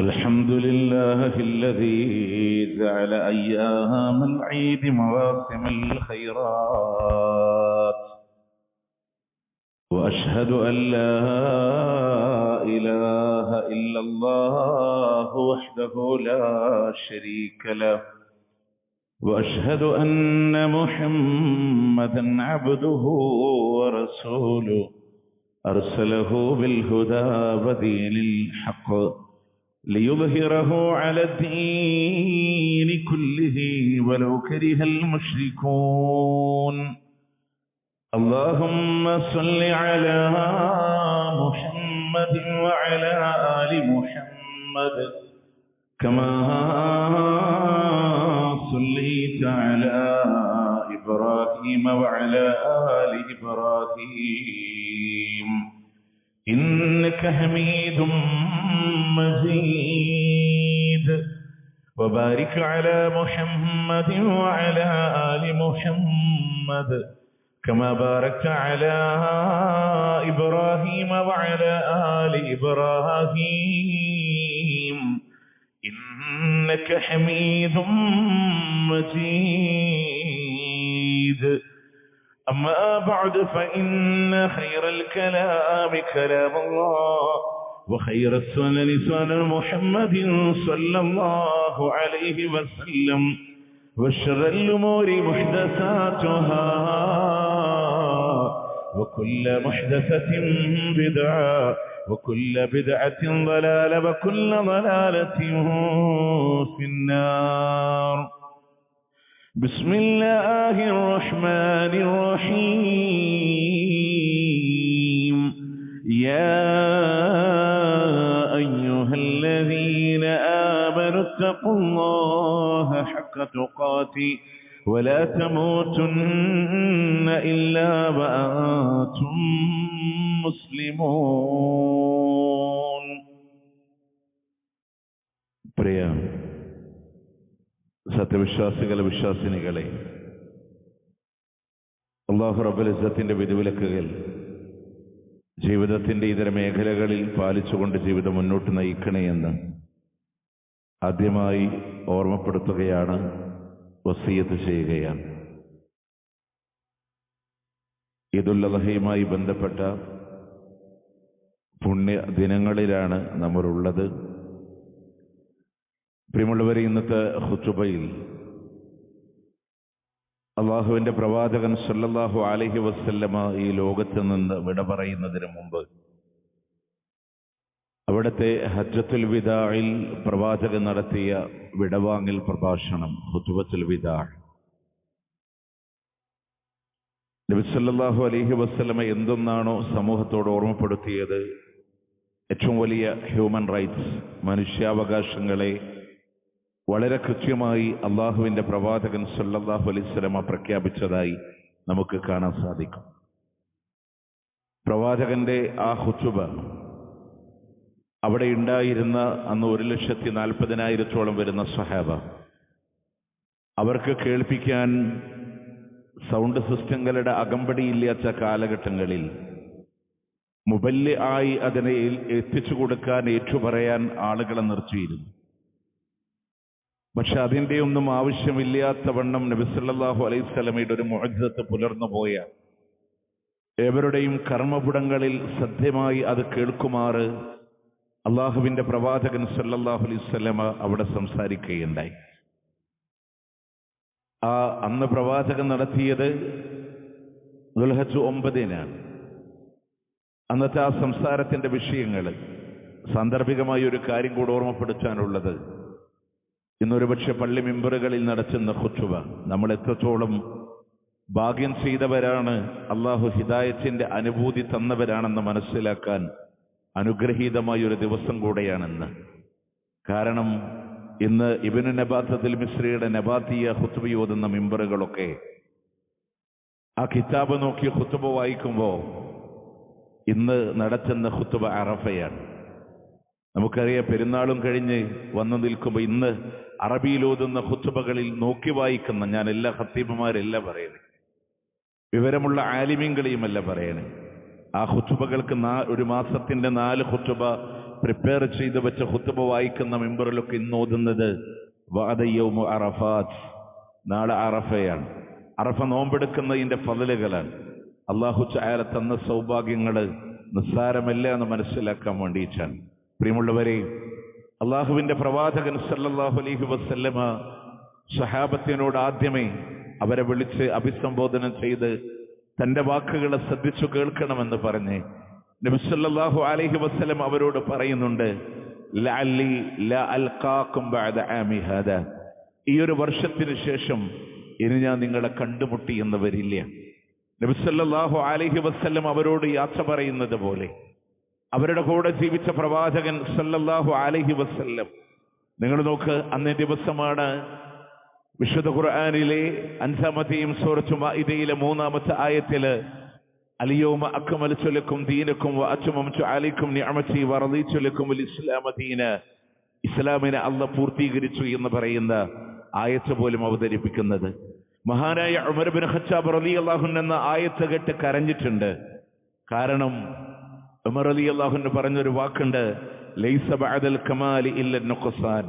الحمد لله الذي جعل أيام العيد مواسم الخيرات، وأشهد أن لا إله إلا الله وحده لا شريك له، وأشهد أن محمدا عبده ورسوله أرسله بالهدى ودين الحق ليظهره على الدين كله ولو كره المشركون. اللهم صل على محمد وعلى آل محمد كما صليت على إبراهيم وعلى آل إبراهيم إنك حميد مجيد. وبارك على محمد وعلى آل محمد كما باركت على إبراهيم وعلى آل إبراهيم إنك حميد مجيد. أما بعد فإن خير الكلام كلام الله، وخير السنن سنن محمد صلى الله عليه وسلم، وشر الأمور محدثاتها، وكل محدثة بدعة، وكل بدعة ضلالة، وكل ضلالة في النار. بسم الله الرحمن الرحيم. يا أيها الذين آمنوا اتقوا الله حق تقاته ولا تموتن إلا وأنتم مسلمون. സത്യവിശ്വാസികളെ, വിശ്വാസിനികളെ, അല്ലാഹു റബ്ബുൽ ഇസ്സത്തിന്റെ വിധിവിലക്കുകൾ ജീവിതത്തിന്റെ ഇതര മേഖലകളിൽ പാലിച്ചുകൊണ്ട് ജീവിതം മുന്നോട്ട് നയിക്കണേ എന്ന് ആദ്യമായി ഓർമ്മപ്പെടുത്തുകയാണ്, വസിയത്ത് ചെയ്യുകയാണ്. ഈദുൽ അദ്ഹയുമായി ബന്ധപ്പെട്ട പുണ്യ ദിനങ്ങളിലാണ് നമ്മളുള്ളത്. പ്രിയമുള്ളവരെ, ഇന്നത്തെ ഖുതുബയിൽ അള്ളാഹുവിന്റെ പ്രവാചകൻ സല്ലല്ലാഹു അലൈഹി വസല്ലമ ഈ ലോകത്ത് നിന്ന് വിട പറയുന്നതിന് മുമ്പ് അവിടുത്തെ ഹജ്ജത്തുൽ വിദാഇൽ പ്രവാചകൻ നടത്തിയ വിടവാങ്ങൽ പ്രഭാഷണം, ഖുതുബത്തുൽ വിദാ. നബി സല്ലല്ലാഹു അലൈഹി വസല്ലമ എന്തൊന്നാണോ സമൂഹത്തോട് ഓർമ്മപ്പെടുത്തിയത്, ഏറ്റവും വലിയ ഹ്യൂമൻ റൈറ്റ്സ്, മനുഷ്യാവകാശങ്ങളെ വളരെ കൃത്യമായി അള്ളാഹുവിന്റെ പ്രവാചകൻ സല്ലല്ലാഹു അലൈഹി വസല്ലമ പ്രഖ്യാപിച്ചതായി നമുക്ക് കാണാൻ സാധിക്കും. പ്രവാചകന്റെ ആ ഖുതുബ അവിടെ ഉണ്ടായിരുന്ന അന്ന് 1,40,000 വരുന്ന സ്വഹാബ, അവർക്ക് കേൾപ്പിക്കാൻ സൗണ്ട് സിസ്റ്റങ്ങളുടെ അകമ്പടിയില്ലാത്ത കാലഘട്ടങ്ങളിൽ മുബല്ലി ആയി അതിനെ എത്തിച്ചു കൊടുക്കാൻ, ഏറ്റുപറയാൻ ആളുകളെ നിർത്തിയിരുന്നു. പക്ഷെ അതിൻ്റെ ഒന്നും ആവശ്യമില്ലാത്ത വണ്ണം നബി സല്ലല്ലാഹു അലൈഹി വസല്ലമയുടെ ഒരു മുഅ്ജിസത്ത് പുലർന്നു പോയ ഏവരുടെയും കർമ്മപുടങ്ങളിൽ സത്യമായി അത് കേൾക്കുമാറ് അള്ളാഹുവിന്റെ പ്രവാചകൻ സല്ലല്ലാഹു അലൈഹി വസല്ലമ അവിടെ സംസാരിക്കുകയുണ്ടായി. അന്ന് പ്രവാചകൻ നടത്തിയത് ദുൽഹജ്ജ് 9-നാണ്. അന്നത്തെ ആ സംസാരത്തിന്റെ വിഷയങ്ങൾ സാന്ദർഭികമായ ഒരു കാര്യം കൂടെ ഓർമ്മപ്പെടുത്താനുള്ളത്, ഇന്നൊരുപക്ഷെ പള്ളി മിമ്പറുകളിൽ നടത്തുന്ന ഖുതുബ നമ്മൾ എത്രത്തോളം ഭാഗ്യം ചെയ്തവരാണ്, അള്ളാഹു ഹിദായത്തിന്റെ അനുഭൂതി തന്നവരാണെന്ന് മനസ്സിലാക്കാൻ അനുഗ്രഹീതമായ ഒരു ദിവസം കൂടെയാണെന്ന്. കാരണം ഇന്ന് ഇബ്നു നബാത്തത്തിൽ മിസ്രിയുടെ നബാത്തിയ ഖുതുബ ഓതുന്ന മിമ്പറുകളൊക്കെ ആ കിതാബ് നോക്കി ഖുതുബ വായിക്കുമ്പോൾ ഇന്ന് നടത്തുന്ന ഖുതുബ അറഫയാണ്. നമുക്കറിയാം, പെരുന്നാളും കഴിഞ്ഞ് വന്നു നിൽക്കുമ്പോൾ ഇന്ന് അറബിയിലോതുന്ന ഖുതുബകളിൽ നോക്കി വായിക്കുന്ന, ഞാൻ എല്ലാ ഖത്തീബുമാരല്ല പറയണേ, വിവരമുള്ള ആലിമീങ്ങളെയുമല്ല പറയണേ, ആ ഖുതുബകൾക്ക് ഒരു മാസത്തിന്റെ 4 ഖുതുബ പ്രിപ്പയർ ചെയ്ത് വെച്ച ഖുത്ബ വായിക്കുന്ന മിമ്പറിലൊക്കെ ഇന്ന് ഓതുന്നത് വഅദയൗമു അറഫാത്ത്, നാളെ അറഫയാണ്. അറഫ നോമ്പെടുക്കുന്നതിന്റെ ഫളലുകളാണ്. അല്ലാഹു തആല തന്ന സൗഭാഗ്യങ്ങൾ നിസ്സാരമല്ല എന്ന് മനസ്സിലാക്കാൻ വേണ്ടിയിട്ടാണ്. പ്രിയമുള്ളവരെ, അള്ളാഹുവിന്റെ പ്രവാചകൻ സല്ലല്ലാഹു അലൈഹി വസല്ലമ സ്വഹാബത്തിനോട് ആദ്യമേ അവരെ വിളിച്ച് അഭിസംബോധന ചെയ്ത് തന്റെ വാക്കുകളെ ശ്രദ്ധിച്ചു കേൾക്കണമെന്ന് പറഞ്ഞ് നബി സല്ലല്ലാഹു അലൈഹി വസല്ലം അവരോട് പറയുന്നുണ്ട്, ലഅല്ലി ലാ അൽഖാകും ബഅദ ആമി ഹാദാ, ഈ ഒരു വർഷത്തിന് ശേഷം ഇനി ഞാൻ നിങ്ങളെ കണ്ടുമുട്ടി എന്ന് വരില്ല. നബി സല്ലല്ലാഹു അലൈഹി വസല്ലം അവരോട് യാത്ര പറയുന്നത് പോലെ അവരുടെ കൂടെ ജീവിച്ച പ്രവാചകൻ സല്ലല്ലാഹു അലൈഹി വസല്ലം, നിങ്ങൾ നോക്ക്, അന്നേ ദിവസമാണ് വിശുദ്ധ ഖുർആനിലെ 5-ാമത്തെയും സൂറത്തുൽ മാഇദയിലെ 3-ാമത്തെ ആയത്തില് അൽയൗമ അക്മൽതു ലക്കും ദീനക്കും വഅത്മംതു അലൈക്കും നിഅമതി വറദീതു ലക്കുമുൽ ഇസ്ലാമ ദീന, ഇസ്ലാമിനെ അല്ലാഹ് പൂർത്തീകരിച്ചു എന്ന് പറയുന്ന ആയത്ത് പോലും അവതരിപ്പിക്കുന്നത്. മഹാനായ ഉമർ ഇബ്നു ഖത്താബ് റളിയല്ലാഹു അൻഹു എന്ന ആയത്ത് കേട്ട് കരഞ്ഞിട്ടുണ്ട്. കാരണം ഉമർ റളിയല്ലാഹു അൻഹു പറഞ്ഞൊരു വാക്കുണ്ട്, ലൈസ ബഅദൽ കമാലി ഇല്ല നുഖ്സാൻ.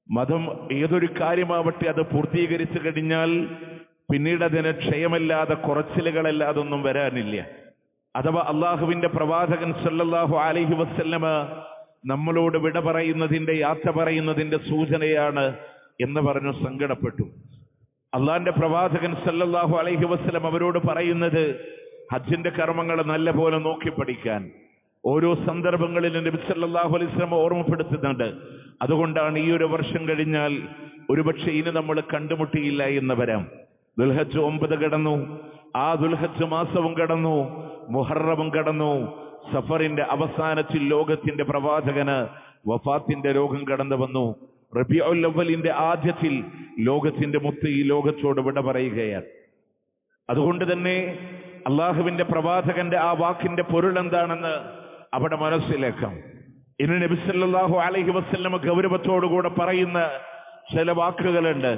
മതം ഏതൊരു കാര്യമാവട്ടെ അത് പൂർത്തീകരിച്ചു കഴിഞ്ഞാൽ പിന്നീട് അതിന് ക്ഷയമല്ലാതെ കുറച്ചിലുകളല്ലാതെ ഒന്നും വരാനില്ല. അഥവാ അള്ളാഹുവിന്റെ പ്രവാചകൻ സല്ലല്ലാഹു അലൈഹി വസല്ലമ നമ്മളോട് വിട പറയുന്നതിന്റെ, യാത്ര പറയുന്നതിന്റെ സൂചനയാണ് എന്ന് പറഞ്ഞു സങ്കടപ്പെട്ടു. അള്ളാഹിന്റെ പ്രവാചകൻ സല്ലല്ലാഹു അലൈഹി വസല്ലം അവരോട് പറയുന്നത് ഹജ്ജിന്റെ കർമ്മങ്ങൾ നല്ല പോലെ നോക്കി പഠിക്കാൻ ഓരോ സന്ദർഭങ്ങളിലും നബി സല്ലല്ലാഹു അലൈഹി വസല്ലം ഓർമ്മപ്പെടുത്തുന്നുണ്ട്. അതുകൊണ്ടാണ് ഈ ഒരു വർഷം കഴിഞ്ഞാൽ ഒരുപക്ഷെ ഇനി നമ്മൾ കണ്ടുമുട്ടിയില്ല എന്ന് വരാം. ദുൽഹജ്ജ് 9 കടന്നു, ആ ദുൽഹജ്ജ് മാസവും കടന്നു, മുഹറവും കടന്നു, സഫറിന്റെ അവസാനത്തിൽ ലോകത്തിന്റെ പ്രവാചകന് വഫാത്തിന്റെ രോഗം കടന്നു വന്നു. റബീഉൽ അവ്വലിന്റെ ആദ്യത്തിൽ ലോകത്തിന്റെ മുത്ത് ഈ ലോകത്തോട് വിട പറയുകയാണ്. അതുകൊണ്ട് തന്നെ അള്ളാഹുവിന്റെ പ്രവാചകന്റെ ആ വാക്കിന്റെ പൊരുൾ എന്താണെന്ന് അവിടെ മനസ്സിലാക്കാം. ഇന്ന് നബി സല്ലല്ലാഹു അലൈഹി വസല്ലം ഗൗരവത്തോടുകൂടെ പറയുന്ന ചില വാക്കുകളുണ്ട്.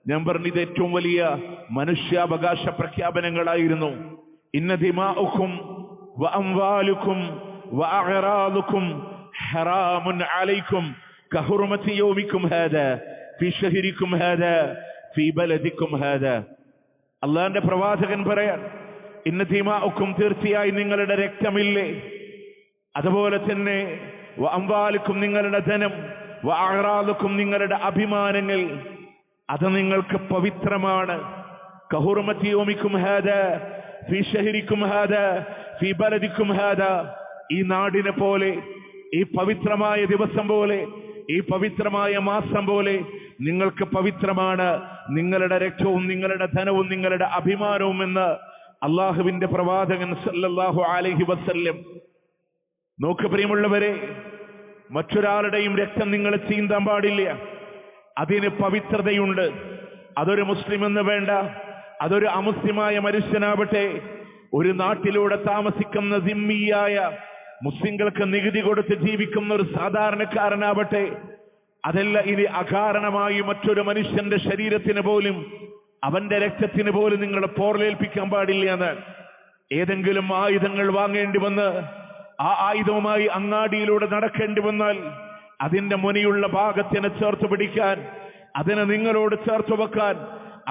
ഞാൻ പറഞ്ഞു, ഇത് ഏറ്റവും വലിയ മനുഷ്യാവകാശ പ്രഖ്യാപനങ്ങളായിരുന്നു. ഇന്ന ദിമാഉക്കും വഅംവാലുക്കും വഅഅറാദുക്കും ഹറാമുൻ അലൈക്കും കഹുർമതി യൗമിക്കും ഹാദാ ഫീ ശഹരിക്കും ഹാദാ ഫീ ബലദിക്കും ഹാദാ. അല്ലാഹുവിന്റെ പ്രവാചകൻ പറയാൻ, ഇന്ന ദിമാഉക്കും, തീർച്ചയായും നിങ്ങളുടെ രക്തമില്ലേ, അതുപോലെ തന്നെ വഅംവാലുക്കും, നിങ്ങളുടെ ധനം, വഅഅറാദുക്കും, നിങ്ങളുടെ അഭിമാനങ്ങൾ, അത് നിങ്ങൾക്ക് പവിത്രമാണ്. കഹുർമതി യൗമിക്കും ഹാദാ ഫീ ശഹരിക്കും ഹാദാ ഫീ ബലദിക്കും ഹാദാ, ഈ നാടിനെ പോലെ, ഈ പവിത്രമായ ദിവസം പോലെ, ഈ പവിത്രമായ മാസം പോലെ നിങ്ങൾക്ക് പവിത്രമാണ് നിങ്ങളുടെ രക്തവും നിങ്ങളുടെ ധനവും നിങ്ങളുടെ അഭിമാനവും എന്ന് അള്ളാഹുവിന്റെ പ്രവാചകൻ സല്ലല്ലാഹു അലൈഹി വസല്ലം. നോക്ക് പ്രിയമുള്ളവരെ, മറ്റൊരാളുടെയും രക്തം നിങ്ങൾ ചീന്താൻ പാടില്ല. അതിന് പവിത്രതയുണ്ട്. അതൊരു മുസ്ലിം എന്ന് വേണ്ട, അതൊരു അമുസ്ലിമായ മനുഷ്യനാവട്ടെ, ഒരു നാട്ടിലൂടെ താമസിക്കുന്ന സിമ്മിയായ മുസ്ലിങ്ങൾക്ക് നികുതി കൊടുത്ത് ജീവിക്കുന്ന ഒരു സാധാരണക്കാരനാവട്ടെ, അതല്ല ഇനി അകാരണമായി മറ്റൊരു മനുഷ്യന്റെ ശരീരത്തിന് പോലും, അവന്റെ രക്തത്തിന് പോലും നിങ്ങൾ പോർലേൽപ്പിക്കാൻ പാടില്ല എന്ന്. ഏതെങ്കിലും ആയുധങ്ങൾ വാങ്ങേണ്ടി വന്ന് ആ ആയുധവുമായി അങ്ങാടിയിലൂടെ നടക്കേണ്ടി വന്നാൽ അതിന്റെ മുനയുള്ള ഭാഗത്തിനെ ചേർത്ത് പിടിക്കാൻ, അതിനെ നിങ്ങളോട് ചേർത്ത് വെക്കാൻ,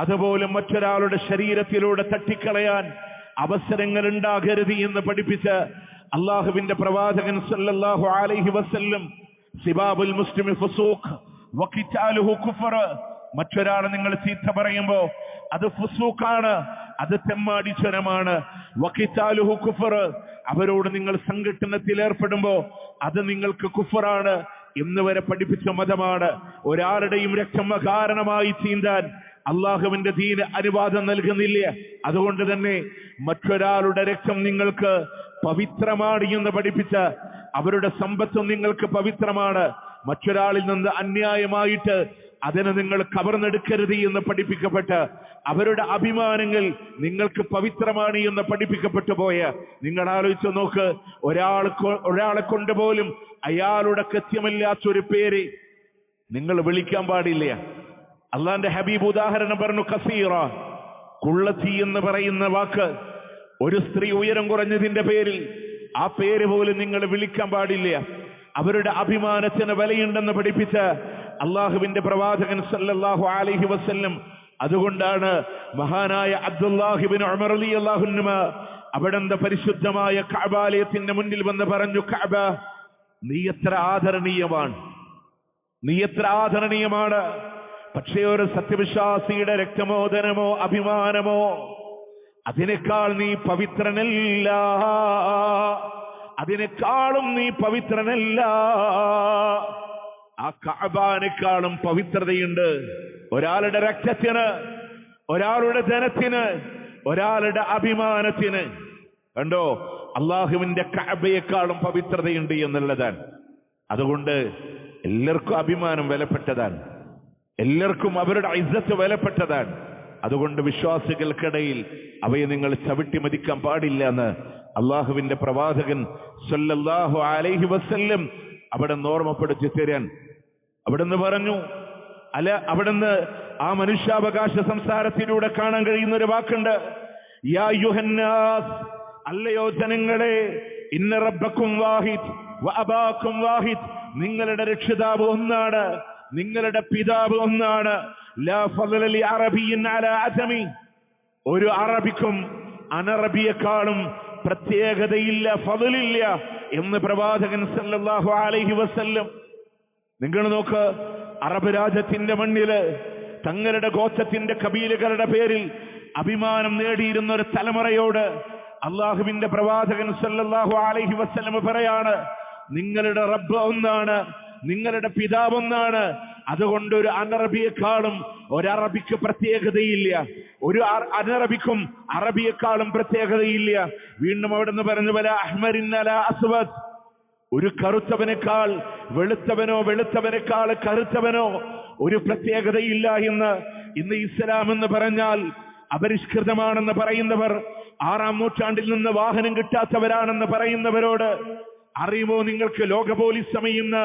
അതുപോലെ മറ്റൊരാളുടെ ശരീരത്തിലൂടെ തട്ടിക്കളയാൻ അവസരങ്ങൾ ഉണ്ടാകരുത് എന്ന് പഠിപ്പിച്ച അള്ളാഹുവിന്റെ പ്രവാചകൻ സല്ലല്ലാഹു അലൈഹി വസല്ലം, സിബാബുൽ മുസ്ലിമി ഫുസൂഖ് വഖിതാലുഹു കുഫർ, മറ്റൊരാളെ നിങ്ങൾ ചീത്ത പറയുമ്പോ അത് ഫുസൂഖാണ്, അത് തെമ്മാടിച്ചരമാണ്. വഖിതാലുഹു കുഫർ, അവരോട് നിങ്ങൾ സംഘട്ടനത്തിൽ ഏർപ്പെടുമ്പോ അത് നിങ്ങൾക്ക് കുഫറാണ് എന്ന് വരെ പഠിപ്പിച്ച മതമാണ്. ഒരാളുടെയും രക്തം അകാരണമായി ചീന്താൻ അള്ളാഹുവിന്റെ ദീന് അനുവാദം നൽകുന്നില്ല. അതുകൊണ്ട് തന്നെ മറ്റൊരാളുടെ രക്തം നിങ്ങൾക്ക് പവിത്രമാണ് എന്ന് പഠിപ്പിച്ച, അവരുടെ സമ്പത്തും നിങ്ങൾക്ക് പവിത്രമാണ്, മറ്റൊരാളിൽ നിന്ന് അന്യായമായിട്ട് അതിനെ നിങ്ങൾ കവർന്നെടുക്കരുത് എന്ന് പഠിപ്പിക്കപ്പെട്ട്, അവരുടെ അഭിമാനങ്ങൾ നിങ്ങൾക്ക് പവിത്രമാണ് എന്ന് പഠിപ്പിക്കപ്പെട്ടു പോയ, നിങ്ങൾ ആലോചിച്ച് നോക്ക്, ഒരാളെ കൊണ്ട് പോലും അയാളുടെ കൃത്യമല്ലാത്തൊരു പേര് നിങ്ങൾ വിളിക്കാൻ പാടില്ല. അള്ളാന്റെ ഹബീബ് ഉദാഹരണം പറഞ്ഞു, കസീറ, കുള്ളച്ചി എന്ന് പറയുന്ന വാക്ക്, ഒരു സ്ത്രീ ഉയരം കുറഞ്ഞതിന്റെ പേരിൽ ആ പേര് പോലും നിങ്ങൾ വിളിക്കാൻ പാടില്ല. അവരുടെ അഭിമാനത്തിന് വിലയുണ്ടെന്ന് പഠിപ്പിച്ച അള്ളാഹുവിന്റെ പ്രവാചകൻ സല്ലല്ലാഹു അലൈഹി വസല്ലം. അതുകൊണ്ടാണ് മഹാനായ അബ്ദുല്ലാഹിബ്നു ഉമർ റളിയല്ലാഹു അൻഹു അവിടുത്തെ പരിശുദ്ധമായ കഅബാലയത്തിന്റെ മുന്നിൽ വന്ന് പറഞ്ഞു, കഅബ, നീ എത്ര ആദരണീയമാണ്, നീ എത്ര ആദരണീയമാണ്. പക്ഷേ ഒരു സത്യവിശ്വാസിയുടെ രക്തമോദനമോ അഭിമാനമോ അതിനേക്കാൾ നീ പവിത്രനല്ല, അതിനേക്കാളും നീ പവിത്രനല്ല. ആ കഅബാനേക്കാളും പവിത്രതയുണ്ട് ഒരാളുടെ രക്തത്തിന്, ഒരാളുടെ ധനത്തിന്, ഒരാളുടെ അഭിമാനത്തിന്. കണ്ടോ, അള്ളാഹുവിന്റെ കഅബയേക്കാളും പവിത്രതയുണ്ട് എന്നുള്ളതാണ്. അതുകൊണ്ട് എല്ലാവർക്കും അഭിമാനം വിലപ്പെട്ടതാണ്, എല്ലാവർക്കും അവരുടെ ഇസ്സത്ത് വിലപ്പെട്ടതാണ്. അതുകൊണ്ട് വിശ്വാസികൾക്കിടയിൽ അവയെ നിങ്ങൾ ചവിട്ടി മതിക്കാൻ പാടില്ല എന്ന് അള്ളാഹുവിന്റെ പ്രവാചകൻ സല്ലല്ലാഹു അലൈഹി വസല്ലം അവിടുന്ന് ഓർമ്മപ്പെടുത്തി തരാൻ അവിടുന്ന് പറഞ്ഞു. അവിടുന്ന് ആ മനുഷ്യാവകാശ സംസാരത്തിലൂടെ കാണാൻ കഴിയുന്ന ഒരു വാക്കുണ്ട്, യാ അയ്യുഹന്നാസ്, അല്ലയോ ജനങ്ങളെ, ഇന്ന റബ്ബക്കും വാഹിദ് വ അബാക്കും വാഹിദ്, നിങ്ങളുടെ രക്ഷിതാവ് ഒന്നാണ്, നിങ്ങളുടെ പിതാവ് ഒന്നാണ്. ലാ ഫളല ലി അറബിയ്യിൻ അലാ അജമി, ഒരു അറബിക്കും അനറബിയെക്കാളും പ്രത്യേകതയില്ല, ഫളലില്ല എന്ന് പ്രവാചകൻ സല്ലല്ലാഹു അലൈഹി വസല്ലം. നിങ്ങൾ നോക്ക്, അറബ് രാജ്യത്തിന്റെ മണ്ണില് തങ്ങളുടെ ഗോത്രത്തിന്റെ കബീലകളുടെ പേരിൽ അഭിമാനം നേടിയിരുന്ന ഒരു തലമുറയോട് അള്ളാഹുവിന്റെ പ്രവാചകൻ സല്ലല്ലാഹു അലൈഹി വസല്ലം പറയാണ്, നിങ്ങളുടെ റബ്ബ് ഒന്നാണ്, നിങ്ങളുടെ പിതാവ് ഒന്നാണ്. അതുകൊണ്ട് ഒരു അനറബിയെക്കാളും ഒരറബിക്ക് പ്രത്യേകതയില്ല, ഒരു അനറബിക്കും അറബിയെക്കാളും പ്രത്യേകതയില്ല. വീണ്ടും അവിടുന്ന് പറഞ്ഞു, വല അഹ്മരിൻ അലാ അസ്വദ്, ഒരു കറുത്തവനേക്കാൾ വെളുത്തവനോ വെളുത്തവനേക്കാൾ കറുത്തവനോ ഒരു പ്രത്യേകതയില്ല എന്ന്. ഇന്ന് ഇസ്ലാം എന്ന് പറഞ്ഞാൽ അപരിഷ്കൃതമാണെന്ന് പറയുന്നവർ, 6-ാം നൂറ്റാണ്ടിൽ നിന്ന് വാഹനം കിട്ടാത്തവരാണെന്ന് പറയുന്നവരോട് അറിയുമോ നിങ്ങൾക്ക്, ലോക പോലീസ് സമയുന്ന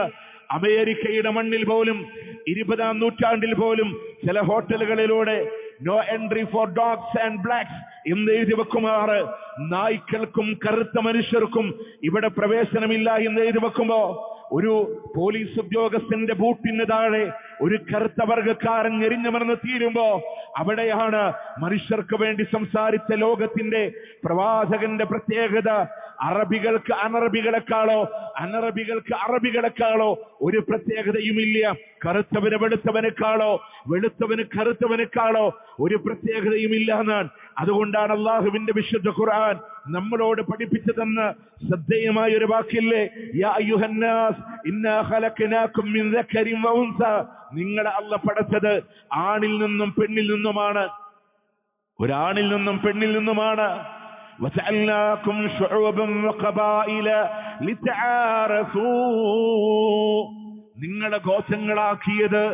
അമേരിക്കയുടെ മണ്ണിൽ പോലും 20-ാം നൂറ്റാണ്ടിൽ പോലും ചില ഹോട്ടലുകളിലൂടെ no entry for dogs and blacks എന്ന് എഴുതി വെക്കുമാറ്, നായ്ക്കൾക്കും കറുത്ത മനുഷ്യർക്കും ഇവിടെ പ്രവേശനമില്ല എന്ന് എഴുതി വെക്കുമ്പോ ഒരു പോലീസ് ഉദ്യോഗസ്ഥന്റെ ബൂട്ടിന് താഴെ ഒരു കറുത്ത വർഗക്കാരൻ ഞെരിഞ്ഞമർന്ന് തീരുമ്പോ അവിടെയാണ് മനുഷ്യർക്ക് വേണ്ടി സംസാരിച്ച ലോകത്തിന്റെ പ്രവാചകന്റെ പ്രത്യേകത. അറബികൾക്ക് അനറബികളെക്കാളോ അനറബികൾക്ക് അറബികളെക്കാളോ ഒരു പ്രത്യേകതയുമില്ല. കറുത്തവന് വെളുത്തവനേക്കാളോ വെളുത്തവന് കറുത്തവനേക്കാളോ ഒരു പ്രത്യേകതയുമില്ല എന്നാണ്. അതുകൊണ്ടാണ് അള്ളാഹുവിന്റെ വിശുദ്ധ ഖുർആൻ നമ്മളോട് പഠിപ്പിച്ചു തന്ന ശ്രദ്ധേയമായ ഒരു വാക്കില്ലേ, യാ അയ്യുഹന്നാസ് ഇന്നാ ഖലഖനാകും മിൻ ദക്കരിൻ വ ഉൻസ, നിങ്ങളെ അല്ലാഹ് പടച്ചത് ആണിൽ നിന്നും പെണ്ണിൽ നിന്നുമാണ്, ഒരാണിൽ നിന്നും പെണ്ണിൽ നിന്നുമാണ്. وَجَعَلْنَاكُمْ شُعُوبًا وَقَبَائِلَ لِتَعَارَفُوا, നിങ്ങളെ ഗോത്രങ്ങളാക്കിയത്,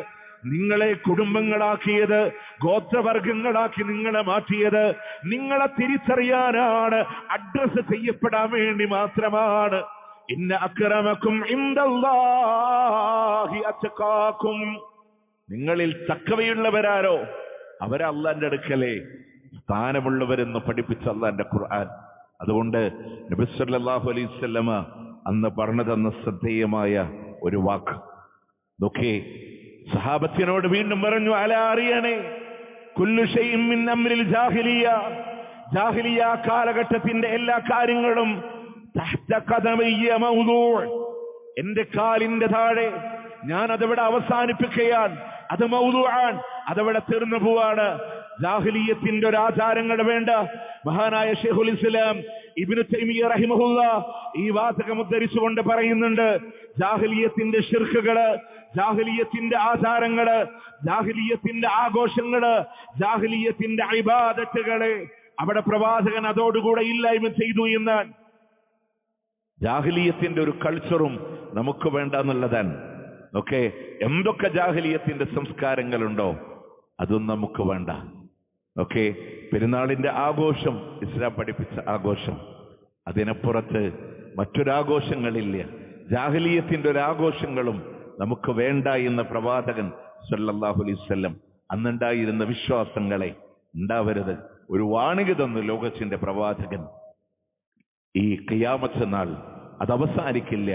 നിങ്ങളെ കുടുംബങ്ങളാക്കിയത്, ഗോത്രവർഗങ്ങളാക്കി നിങ്ങളെ മാറ്റിയത് നിങ്ങളെ തിരിച്ചറിയാനാണ്, അഡ്രസ് ചെയ്യപ്പെടാൻ വേണ്ടി മാത്രമാണ്. ഇന്ന അക്രമക്കും ഇൻദല്ലാഹി അത്ഖാക്കും, നിങ്ങളിൽ തഖ്വയുള്ളവരാരോ അവരെ അല്ലാഹുവിന്റെ അടുക്കലേ സ്ഥാനമുള്ളവരെന്ന് പഠിപ്പിച്ച അല്ലാഹുവിന്റെ ഖുർആൻ. അതുകൊണ്ട് നബി സല്ലല്ലാഹു അലൈഹി വസല്ലമ അന്ന് പറഞ്ഞു തന്ന ശ്രദ്ധേയമായ ഒരു വാക്ക് നോക്കേ, സഹാബത്തിനോട് വീണ്ടും പറഞ്ഞു, അലാ അറിയണേ, കുല്ലു ശൈഇൻ മിൻ അംരിൽ ജാഹിലിയ, ജാഹിലിയ കാലഘട്ടത്തിന്റെ എല്ലാ കാര്യങ്ങളും തഹ്ത ഖദമയ്യ മൗദൂ, എന്റെ കാലിന്റെ താഴെ ഞാൻ അതവിടെ അവസാനിപ്പിക്കുകയാണ്, അത് മൗദൂആൻ, അതവിടെ തീർന്നു പോവാണ്. ജാഹിലിയത്തിന്റെ ഒരു ആചാരങ്ങൾ വേണ്ട. മഹാനായ ശൈഖുൽ ഇസ്ലാം ഇബ്നു തൈമിയ്യ റഹിമഹുല്ലാ ഈ വാചകം ഉദ്ധരിച്ചുകൊണ്ട് പറയുന്നുണ്ട്, ജാഹിലിയത്തിന്റെ ശിർക്കുകള്, ജാഹിലിയത്തിന്റെ ആചാരങ്ങള്, ജാഹിലിയത്തിന്റെ ആഘോഷങ്ങള്, ജാഹിലിയത്തിന്റെ ഇബാദത്തുകളെ അവിടെ പ്രവാചകൻ അതോടുകൂടെ ഇല്ലായ്മ ചെയ്തു എന്നാണ്. ജാഹിലിയത്തിന്റെ ഒരു കൾച്ചറും നമുക്ക് വേണ്ട എന്നുള്ളതാണ്. ഓക്കെ, എന്തൊക്കെ ജാഹിലിയത്തിന്റെ സംസ്കാരങ്ങളുണ്ടോ അതൊന്നും നമുക്ക് വേണ്ട. ഓക്കെ, പെരുന്നാളിന്റെ ആഘോഷം ഇസ്ലാം പഠിപ്പിച്ച ആഘോഷം, അതിനപ്പുറത്ത് മറ്റൊരാഘോഷങ്ങളില്ല. ജാഹിലിയത്തിന്റെ ഒരു ആഘോഷങ്ങളും നമുക്ക് വേണ്ട എന്ന പ്രവാചകൻ സല്ലല്ലാഹു അലൈഹി വസല്ലം അന്നുണ്ടായിരുന്ന വിശ്വാസങ്ങളെ ഉണ്ടാവരുത് ഒരു വാണിക തന്നു ലോകത്തിന്റെ പ്രവാചകൻ. ഈ ഖിയാമത്ത് നാൾ അത് അവസാനിക്കില്ല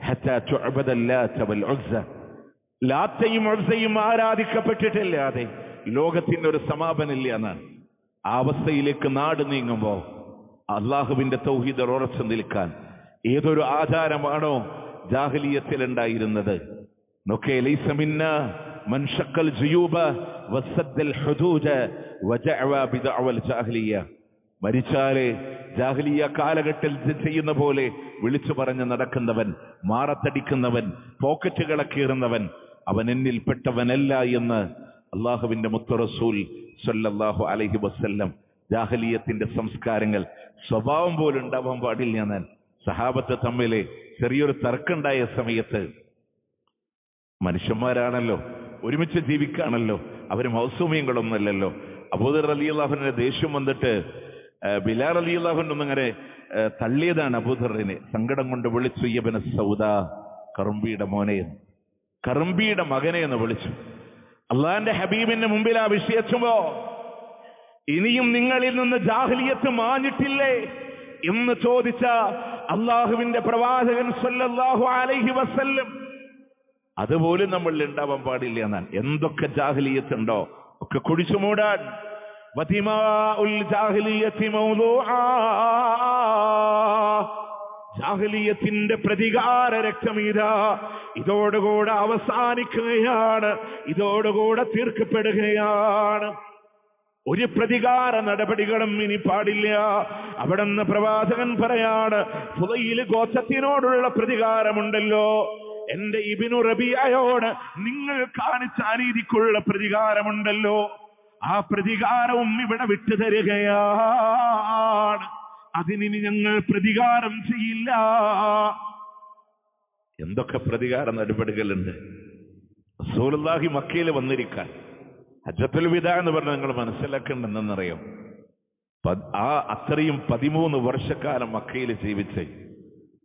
ഹത്താ തുഅബദ ലാത്ത വൽ ഉസ്സ. ലാത്തയും ഉസ്സയും ആരാധിക്കപ്പെട്ടിട്ടില്ലാതെ ലോകത്തിന് ഒരു സമാപനമില്ല എന്നാണ്. ആ അവസ്ഥയിലേക്ക് നാട് നീങ്ങുമ്പോ അള്ളാഹുവിന്റെ തൗഹീദ് ഉറച്ചു നിൽക്കാൻ ഏതൊരു ആചാരമാണോ ജാഹിലിയത്തിൽ ഉണ്ടായിരുന്നത്, നോക്കേ ലൈസ മിന്നാ മൻ ശഖൽ ജുയൂബ വസദ്ദൽ ഹുദൂദ വജഅവ ബിദഅവൽ ജാഹിലിയ. മരിച്ചാലേ ജാഹിലിയ കാലഘട്ടത്തിൽ ചെയ്യുന്ന പോലെ വിളിച്ചു പറഞ്ഞ് നടക്കുന്നവൻ, മാറത്തടിക്കുന്നവൻ, പോക്കറ്റുകളെ കീറുന്നവൻ അവൻ എന്നിൽപ്പെട്ടവനല്ല എന്ന് അള്ളാഹുവിന്റെ മുത്ത് റസൂൽ സല്ലല്ലാഹു അലൈഹി വസല്ലം ജാഹിലിയത്തിന്റെ സംസ്കാരങ്ങൾ സ്വഭാവം പോലും ഉണ്ടാവാൻ പാടില്ല ഞാൻ. സഹാബത്ത് തമ്മിലെ ചെറിയൊരു തർക്കമുണ്ടായ സമയത്ത്, മനുഷ്യന്മാരാണല്ലോ, ഒരുമിച്ച് ജീവിക്കാണല്ലോ, അവര് മൗസൂമിയങ്ങളൊന്നുമല്ലല്ലോ. അബൂദർ റളിയല്ലാഹുവിന്റെ ദേഷ്യം വന്നിട്ട് ബിലാൽ റളിയല്ലാഹുവിനൊന്നും അങ്ങനെ തള്ളിയതാണ്. അബൂദറിനെ സങ്കടം കൊണ്ട് വിളിച്ചു, ഇബ്ന സൗദ, കറുമ്പിയുടെ മോനെ, കറുമ്പിയുടെ മകനെ എന്ന് വിളിച്ചു. അള്ളാന്റെ ഹബീബിന്റെ മുമ്പിൽ ആ വിഷയച്ചുമ്പോ, ഇനിയും നിങ്ങളിൽ നിന്ന് ജാഹിലിയത്ത് മാഞ്ഞിട്ടില്ലേ എന്ന് ചോദിച്ച അള്ളാഹുവിന്റെ പ്രവാചകൻ സല്ലല്ലാഹു അലൈഹി വസല്ലം, അതുപോലും നമ്മളിൽ ഉണ്ടാവാൻ പാടില്ല എന്നാണ്. എന്തൊക്കെ ജാഹിലിയത്ത് ഉണ്ടോ ഒക്കെ കുഴിച്ചു മൂടാൻ. ജാഹിലിയത്തിന്റെ പ്രതികാര രക്തമീതാ ഇതോടുകൂടെ അവസാനിക്കുകയാണ്, ഇതോടുകൂടെ തീർക്കപ്പെടുകയാണ്. ഒരു പ്രതികാര നടപടികളും ഇനി പാടില്ല. അവിടുന്ന് പ്രവാചകൻ പറയാണ്, ഫുദൈൽ ഗോത്രത്തിനോടുള്ള പ്രതികാരമുണ്ടല്ലോ, എന്റെ ഇബ്നു റബീഅയോട് നിങ്ങൾ കാണിച്ച അനീതിക്കുള്ള പ്രതികാരമുണ്ടല്ലോ, ആ പ്രതികാരവും ഇവിടെ വിട്ടുതരികയാണ്. അതിനി ഞങ്ങൾ പ്രതികാരം ചെയ്യില്ല. എന്തൊക്കെ പ്രതികാര നടപടികളുണ്ട്. റസൂലുള്ളാഹി മക്കയിൽ വന്നിരിക്കാൻ, ഹജ്ജത്തുൽ വിദാ എന്ന് പറഞ്ഞാൽ നിങ്ങൾ മനസ്സിലാക്കേണ്ടെന്നറിയോ, അത്രയും 13 വർഷക്കാലം മക്കയിൽ ജീവിച്ച്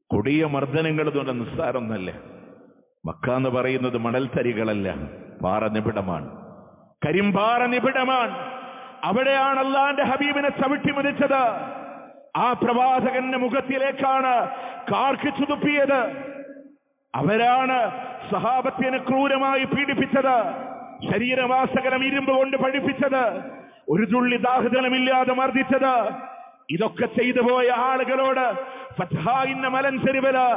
കൊടിയ മർദ്ദനങ്ങൾ കൊണ്ട് നിസ്സാരമൊന്നല്ല. മക്ക എന്ന് പറയുന്നത് മണൽത്തരികളല്ല, പാറ നിബിഡമാണ്, കരിമ്പാറ നിബിഡമാണ്. അവിടെയാണ് അള്ളാന്റെ ഹബീബിനെ ചവിട്ടി മരിച്ചത്. ആ പ്രവാചകന്റെ മുഖത്തിലേക്കാണ് കാർക്കിച്ചു തുപ്പിയത്. അവരാണ് സഹാബത്തിനെ ക്രൂരമായി പീഡിപ്പിച്ചത്, ശരീരവാസകരം ഇരുമ്പ് കൊണ്ട് പഠിപ്പിച്ചത്, ഒരു തുള്ളി ദാഹജലമില്ലാതെ മർദ്ദിച്ചത്. ഇതൊക്കെ ചെയ്തു പോയ ആളുകളോട് ഫത്ഹായിന്ന മലൻചെരിവല്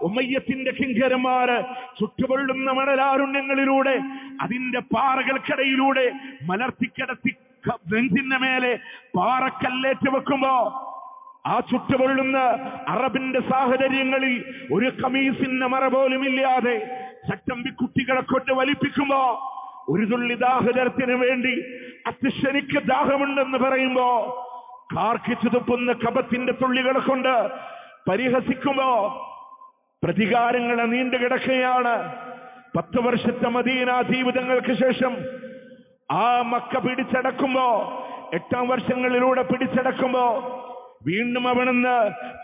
ഉമയ്യത്തിന്റെ കിങ്കരന്മാര് ചുട്ടുപൊള്ളുന്ന മണലാരുണ്യങ്ങളിലൂടെ അതിന്റെ പാറകൾക്കിടയിലൂടെ മലർത്തിക്കിടത്തി നെഞ്ചിന്റെ മേലെ പാറക്കല്ലേറ്റ് വെക്കുമ്പോ, ആ ചുട്ടുപൊള്ളുന്ന അറബിന്റെ സാഹചര്യങ്ങളിൽ ഒരു കമീസിന്റെ മറ പോലും ഇല്ലാതെ ചട്ടമ്പി കുട്ടികളെ കൊണ്ട് വലിപ്പിക്കുമ്പോ, ഒരു തുള്ളി ദാഹജലത്തിന് വേണ്ടി അത്യശനിക്ക് ദാഹമുണ്ടെന്ന് പറയുമ്പോ കാർക്കിച്ചു തുപ്പുന്ന കപത്തിന്റെ തുള്ളികളെ കൊണ്ട് പരിഹസിക്കുമ്പോ പ്രതികാരങ്ങളെ നീണ്ടുകിടക്കുകയാണ്. 10 വർഷത്തെ മദീന ജീവിതങ്ങൾക്ക് ശേഷം ആ മക്ക പിടിച്ചടക്കുമ്പോ, 8 വർഷങ്ങളിലൂടെ പിടിച്ചടക്കുമ്പോ, വീണ്ടും അവിടുന്ന്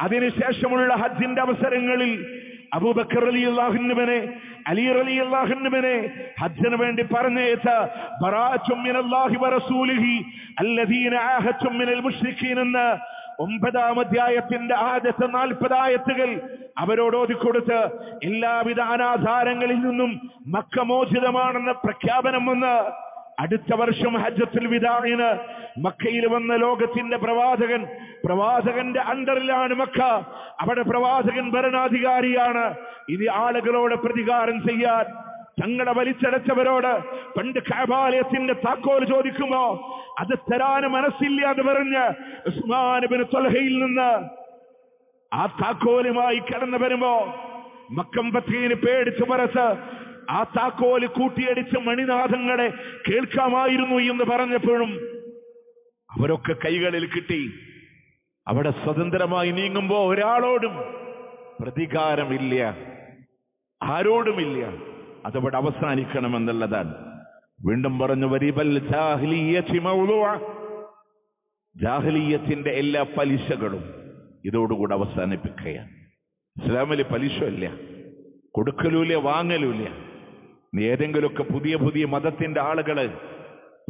അതിനുശേഷമുള്ള ഹജ്ജിന്റെ അവസരങ്ങളിൽ അബൂബക്കർ റളിയല്ലാഹുവിനെ, അലി റളിയല്ലാഹുവിനെ ഹജ്ജിന് വേണ്ടി പറഞ്ഞയച്ച ബറാഅത്തും മിനല്ലാഹി വറസൂലിഹി അല്ലദീന ആഹദതും മിനൽ മുശ്രിക്കീൻ എന്ന 9-ാം അധ്യായത്തിന്റെ ആദ്യത്തെ 40 ആയത്തുകൾ അവരോട് ഓതിക്കൊടുത്ത് എല്ലാവിധ അനാചാരങ്ങളിൽ നിന്നും മക്ക മോചിതമാണെന്ന പ്രഖ്യാപനം വന്ന് അടുത്ത വർഷം ഹജ്ജത്തുൽ വിദാഇന് മക്കയിൽ വന്ന ലോകത്തിന്റെ പ്രവാചകന്റെ അണ്ടറിലാണ് മക്ക. അവിടെ പ്രവാചകൻ ഭരണാധികാരിയാണ്. ഇനി ആളുകളോട് പ്രതികാരം ചെയ്യാൻ, തങ്ങളെ വലിച്ചടച്ചവരോട് പണ്ട് കഅബാലയത്തിന്റെ താക്കോൽ ചോദിക്കുമ്പോ അത് തരാൻ മനസ്സില്ല എന്ന് പറഞ്ഞ് ഉസ്മാൻ ഇബ്നു ത്വൽഹയിൽ നിന്ന് ആ താക്കോലുമായി കടന്നു വരുമ്പോ മക്കം ഫതഹിന് പേടിച്ചു പറച്ച് ആ താക്കോല് കൂട്ടിയടിച്ച് മണിനാഥങ്ങളെ കേൾക്കാമായിരുന്നു എന്ന് പറഞ്ഞപ്പോഴും അവരൊക്കെ കൈകളിൽ കിട്ടി. അവിടെ സ്വതന്ത്രമായി നീങ്ങുമ്പോ ഒരാളോടും പ്രതികാരമില്ല, ആരോടുമില്ല. അതവിടെ അവസാനിക്കണമെന്നുള്ളതാണ്. വീണ്ടും പറഞ്ഞു, വരിബൽ ജാഹിലിയ്യത്തി മൗദൂഅ, ജാഹിലിയ്യത്തിന്റെ എല്ലാ പലിശകളും ഇതോടുകൂടെ അവസാനിപ്പിക്കുകയാണ്. ഇസ്ലാമിൽ പലിശയില്ല, കൊടുക്കലുമില്ല, വാങ്ങലുമില്ല. നീ ഏതെങ്കിലുമൊക്കെ പുതിയ മതത്തിന്റെ ആളുകള്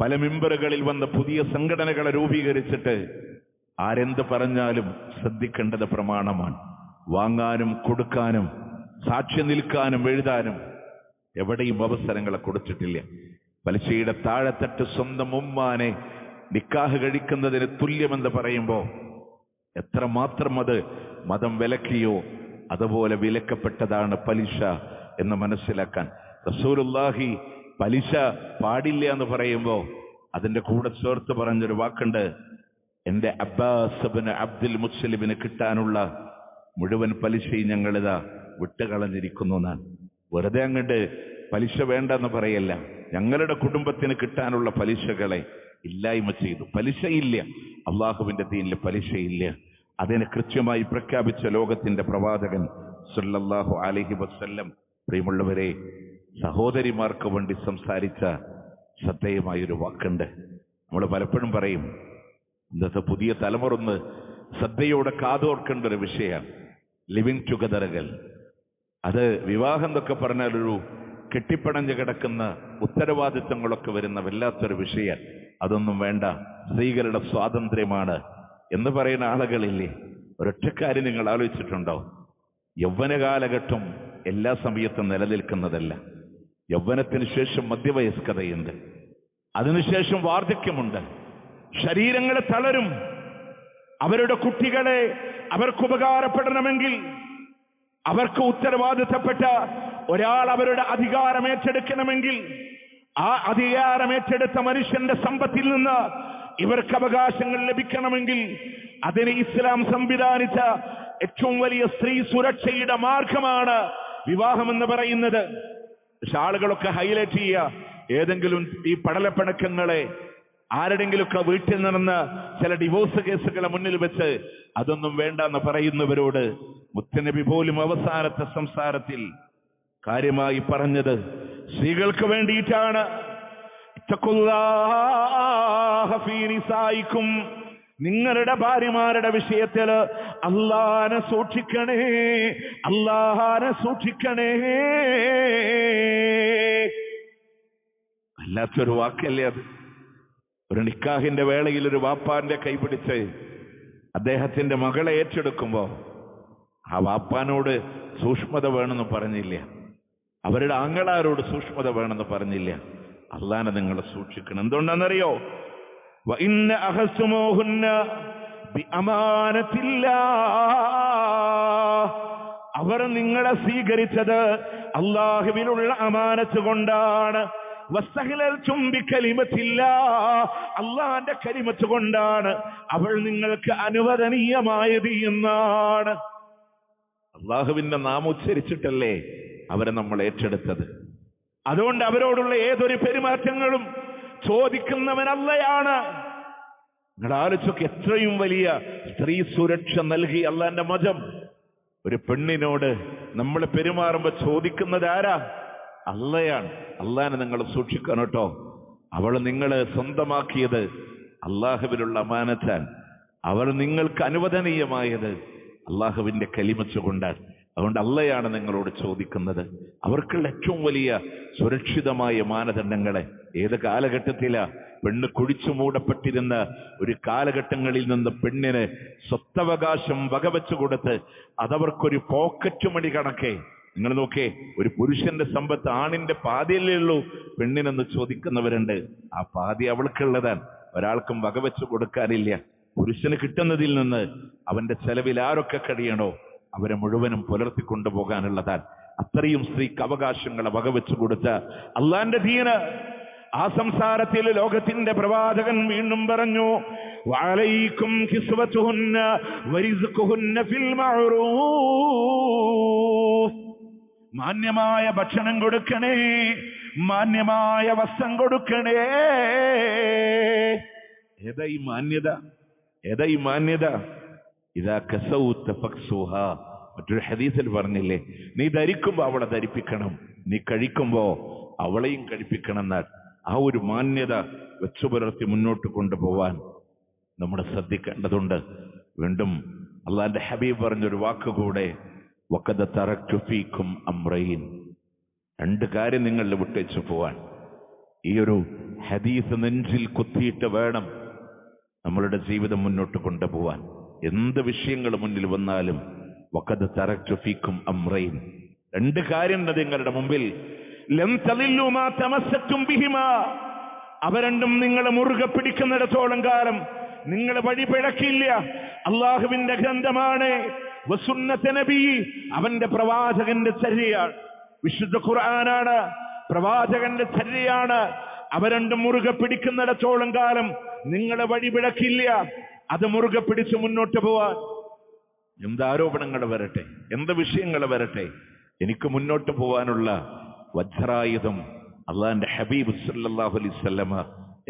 പല മിമ്പറുകളിൽ വന്ന് പുതിയ സംഘടനകളെ രൂപീകരിച്ചിട്ട് ആരെന്ത് പറഞ്ഞാലും ശ്രദ്ധിക്കേണ്ടത് പ്രമാണമാണ്. വാങ്ങാനും കൊടുക്കാനും സാക്ഷ്യം നിൽക്കാനും എഴുതാനും എവിടെയും അവസരങ്ങളെ കൊടുത്തിട്ടില്ല. പലിശയുടെ താഴെത്തട്ട് സ്വന്തം ഉമ്മാനെ നിക്കാഹ് കഴിക്കുന്നതിന് തുല്യമെന്ന് പറയുമ്പോൾ എത്രമാത്രം അത് മതം വിലക്കിയോ അതുപോലെ വിലക്കപ്പെട്ടതാണ് പലിശ എന്ന് മനസ്സിലാക്കാൻ റസൂലുള്ളാഹി പലിശ പാടില്ല എന്ന് പറയുമ്പോൾ അതിന്റെ കൂടെ ചേർത്ത് പറഞ്ഞൊരു വാക്കുണ്ട്, എന്റെ അബ്ബാസ് ഇബ്നു അബ്ദുൽ മുത്തലിബിന് കിട്ടാനുള്ള മുഴുവൻ പലിശയും ഞങ്ങളിതാ വിട്ടുകളഞ്ഞിരിക്കുന്നു എന്നാണ്. വെറുതെ അങ്ങോട്ട് പലിശ വേണ്ടെന്ന് പറയല്ല, ഞങ്ങളുടെ കുടുംബത്തിന് കിട്ടാനുള്ള പലിശകളെ ഇല്ലായ്മ ചെയ്തു. പലിശയില്ല, അള്ളാഹുവിന്റെ ദീനിൽ പലിശയില്ല. അതിനെ കൃത്യമായി പ്രഖ്യാപിച്ച ലോകത്തിന്റെ പ്രവാചകൻ സല്ലല്ലാഹു അലൈഹി വസല്ലം. പ്രിയമുള്ളവരെ, സഹോദരിമാർക്ക് വേണ്ടി സംസാരിച്ച ശ്രദ്ധേയമായൊരു വാക്കുണ്ട്. നമ്മൾ പലപ്പോഴും പറയും, ഇന്നത്തെ പുതിയ തലമുറ ഒന്ന് ശ്രദ്ധയോടെ കാതോർക്കേണ്ട ഒരു വിഷയമാണ് ലിവിങ് ടുഗദറുകൾ. അത് വിവാഹം എന്നൊക്കെ പറഞ്ഞാൽ ഒരു കെട്ടിപ്പണഞ്ഞ് കിടക്കുന്ന ഉത്തരവാദിത്തങ്ങളൊക്കെ വരുന്ന വല്ലാത്തൊരു വിഷയം. അതൊന്നും വേണ്ട, സ്ത്രീകളുടെ സ്വാതന്ത്ര്യമാണ് എന്ന് പറയുന്ന ആളുകളില്ലേ? ഒരൊറ്റക്കാര്യം നിങ്ങൾ ആലോചിച്ചിട്ടുണ്ടോ? യൗവന കാലഘട്ടം എല്ലാ സമയത്തും നിലനിൽക്കുന്നതല്ല. യൗവനത്തിന് ശേഷം മധ്യവയസ്കതയുണ്ട്, അതിനുശേഷം വാർദ്ധക്യമുണ്ട്. ശരീരങ്ങൾ തളരും. അവരുടെ കുട്ടികളെ അവർക്ക് ഉപകാരപ്പെടണമെങ്കിൽ, അവർക്ക് ഉത്തരവാദിത്തപ്പെട്ട ഒരാൾ അവരുടെ അധികാരം ഏറ്റെടുക്കണമെങ്കിൽ, ആ അധികാരം ഏറ്റെടുത്ത മനുഷ്യന്റെ സമ്പത്തിൽ നിന്ന് ഇവർക്ക് അവകാശങ്ങൾ ലഭിക്കണമെങ്കിൽ, അതിന് ഇസ്ലാം സംവിധാനിച്ച ഏറ്റവും വലിയ സ്ത്രീ സുരക്ഷയുടെ മാർഗമാണ് വിവാഹമെന്ന് പറയുന്നത്. പക്ഷെ ആളുകളൊക്കെ ഹൈലൈറ്റ് ചെയ്യുക ഏതെങ്കിലും ഈ പടലപ്പിണക്കങ്ങളെ ആരുടെങ്കിലുമൊക്കെ വീട്ടിൽ നടന്ന ചില ഡിവോഴ്സ് കേസുകളെ മുന്നിൽ വെച്ച് അതൊന്നും വേണ്ടെന്ന് പറയുന്നവരോട് മുത്തനബി പോലും അവസാനത്തെ സംസാരത്തിൽ കാര്യമായി പറഞ്ഞത് സ്ത്രീകൾക്ക് വേണ്ടിയിട്ടാണ്. നിങ്ങളുടെ ഭാര്യമാരുടെ വിഷയത്തിൽ അല്ലാഹനെ സൂക്ഷിക്കണേ, അല്ലാഹനെ സൂക്ഷിക്കണേ. വല്ലാത്തൊരു വാക്കല്ലേ അത്? ഒരു നിക്കാഹിന്റെ വേളയിൽ ഒരു വാപ്പാന്റെ കൈപിടിച്ച് അദ്ദേഹത്തിന്റെ മകളെ ഏറ്റെടുക്കുമ്പോ ആ വാപ്പാനോട് സൂക്ഷ്മത വേണമെന്ന് പറഞ്ഞില്ല, അവരുടെ ആങ്ങളാരോട് സൂക്ഷ്മത വേണമെന്ന് പറഞ്ഞില്ല. അള്ളാനെ നിങ്ങൾ സൂക്ഷിക്കണം. എന്തുകൊണ്ടാണെന്നറിയോ? വഇന്ന അഖസ്തുമൂഹുന്ന ബിഅമാനത്തില്ലാഹ്, അവർ നിങ്ങളെ സ്വീകരിച്ചത് അല്ലാഹുവിലുള്ള അമാനത്ത് കൊണ്ടാണ്. വസ്തഹ്ലൽതും ബികലിമത്തില്ലാഹ്, അല്ലാഹുവിന്റെ കലിമത്ത് കൊണ്ടാണ് അവൾ നിങ്ങൾക്ക് അനുവദനീയമായത് എന്നാണ്. അല്ലാഹുവിന്റെ നാമം ഉച്ചരിച്ചിട്ടല്ലേ അവരെ നമ്മൾ ഏറ്റെടുത്തത്. അതുകൊണ്ട് അവരോടുള്ള ഏതൊരു പെരുമാറ്റങ്ങളും ചോദിക്കുന്നവൻ അല്ലയാണ്. നിങ്ങൾ ആലോചിച്ചൊക്കെ എത്രയും വലിയ സ്ത്രീ സുരക്ഷ നൽകി അള്ളാന്റെ മതം. ഒരു പെണ്ണിനോട് നമ്മൾ പെരുമാറുമ്പോ ചോദിക്കുന്നത് ആരാ? അല്ലയാണ്. അള്ളാനെ നിങ്ങൾ സൂക്ഷിക്കണം കേട്ടോ. അവൾ നിങ്ങൾ സ്വന്തമാക്കിയത് അള്ളാഹുവിലുള്ള അമാനത്താൻ. അവൾ നിങ്ങൾക്ക് അനുവദനീയമായത് അള്ളാഹുവിന്റെ കലിമത്ത് കൊണ്ടാണ്. അതുകൊണ്ട് അള്ളയാണ് നിങ്ങളോട് ചോദിക്കുന്നത്. അവർക്കുള്ള ഏറ്റവും വലിയ സുരക്ഷിതമായ മാനദണ്ഡങ്ങളെ ഏത് കാലഘട്ടത്തിലാ പെണ്ണ് കുഴിച്ചു മൂടപ്പെട്ടിരുന്ന ഒരു കാലഘട്ടങ്ങളിൽ നിന്ന് പെണ്ണിന് സ്വത്തവകാശം വകവെച്ചു കൊടുത്ത് അതവർക്കൊരു പോക്കറ്റ് മണി കണക്കെ. നിങ്ങൾ നോക്കേ, ഒരു പുരുഷന്റെ സമ്പത്ത് ആണിന്റെ പാതിയല്ലേ ഉള്ളൂ, പെണ്ണിനെന്ന് ചോദിക്കുന്നവരുണ്ട്. ആ പാതി അവൾക്കുള്ളതാണ്, ഒരാൾക്കും വകവെച്ചു കൊടുക്കാനില്ല. പുരുഷന് കിട്ടുന്നതിൽ നിന്ന് അവന്റെ ചെലവിൽ ആരൊക്കെ കഴിയണോ അവരെ മുഴുവനും പുലർത്തിക്കൊണ്ടുപോകാനുള്ളതാണ്. അത്രയും സ്ത്രീക്ക് അവകാശങ്ങളെ വകവെച്ചു കൊടുത്ത അള്ളാന്റെ ദീന്. ആ സംസാരത്തിൽ ലോകത്തിന്റെ പ്രവാചകൻ വീണ്ടും പറഞ്ഞു, വഅലൈക്കും കിസ്വതുഹുന്ന വരിസ്ഖുഹുന്ന ഫിൽ മഅറൂഫ്, മാന്യമായ ഭക്ഷണം കൊടുക്കണേ, മാന്യമായ വസ്ത്രം കൊടുക്കണേ. ഏതായി മാന്യത? ഏതായി മാന്യത? ഇതാ കസൗത ഫക്സുഹ. മറ്റൊരു ഹദീസിൽ പറഞ്ഞില്ലേ, നീ ധരിക്കുമ്പോ അവളെ ധരിപ്പിക്കണം, നീ കഴിക്കുമ്പോ അവളെയും കഴിപ്പിക്കണം എന്നാൽ. ആ ഒരു മാന്യത വെച്ചു പുലർത്തി മുന്നോട്ട് കൊണ്ടുപോവാൻ നമ്മൾ ശ്രദ്ധിക്കേണ്ടതുണ്ട്. വീണ്ടും അള്ളാന്റെ ഹബീബ് പറഞ്ഞൊരു വാക്കുകൂടെ, വഖദ് തറക്തു ഫീകും അംറൈൻ, രണ്ട് കാര്യം നിങ്ങളിൽ വിട്ടേച്ചു പോവാൻ. ഈ ഒരു ഹദീസ് നെഞ്ചിൽ കുത്തിയിട്ട് വേണം നമ്മളുടെ ജീവിതം മുന്നോട്ട് കൊണ്ടുപോവാൻ. എന്ത് വിഷയങ്ങൾ മുന്നിൽ വന്നാലും വഖദ് തറക്തു ഫീകും അംറൈൻ, രണ്ട് കാര്യമുണ്ട് നിങ്ങളുടെ മുമ്പിൽ. ലം തളില്ലു മാ തമസ്സക്തും ബിഹിമാ, അവ രണ്ടും നിങ്ങൾ മുറുകെ പിടിക്കുന്നിടത്തോളം കാലം നിങ്ങൾ വഴി പിഴക്കില്ല. അള്ളാഹുവിന്റെ ഗ്രന്ഥമാണ്, വസുന്നത്തെ നബി, അവന്റെ പ്രവാചകന്റെ ചര്യയാണ്, വിശുദ്ധ ഖുർആനാണ്, പ്രവാചകന്റെ ചര്യയാണ്. അവ രണ്ടും മുറുകെ പിടിക്കുന്നിടത്തോളം കാലം നിങ്ങളെ വഴി പിഴക്കില്ല. അത് മുറുകെ പിടിച്ച് മുന്നോട്ട് പോവാൻ എന്ത് ആരോപണങ്ങൾ വരട്ടെ, എന്ത് വിഷയങ്ങൾ വരട്ടെ, എനിക്ക് മുന്നോട്ട് പോവാനുള്ള വജ്രായുധം അള്ളാന്റെ ഹബീബ് സല്ലല്ലാഹു അലൈഹി വസല്ലമ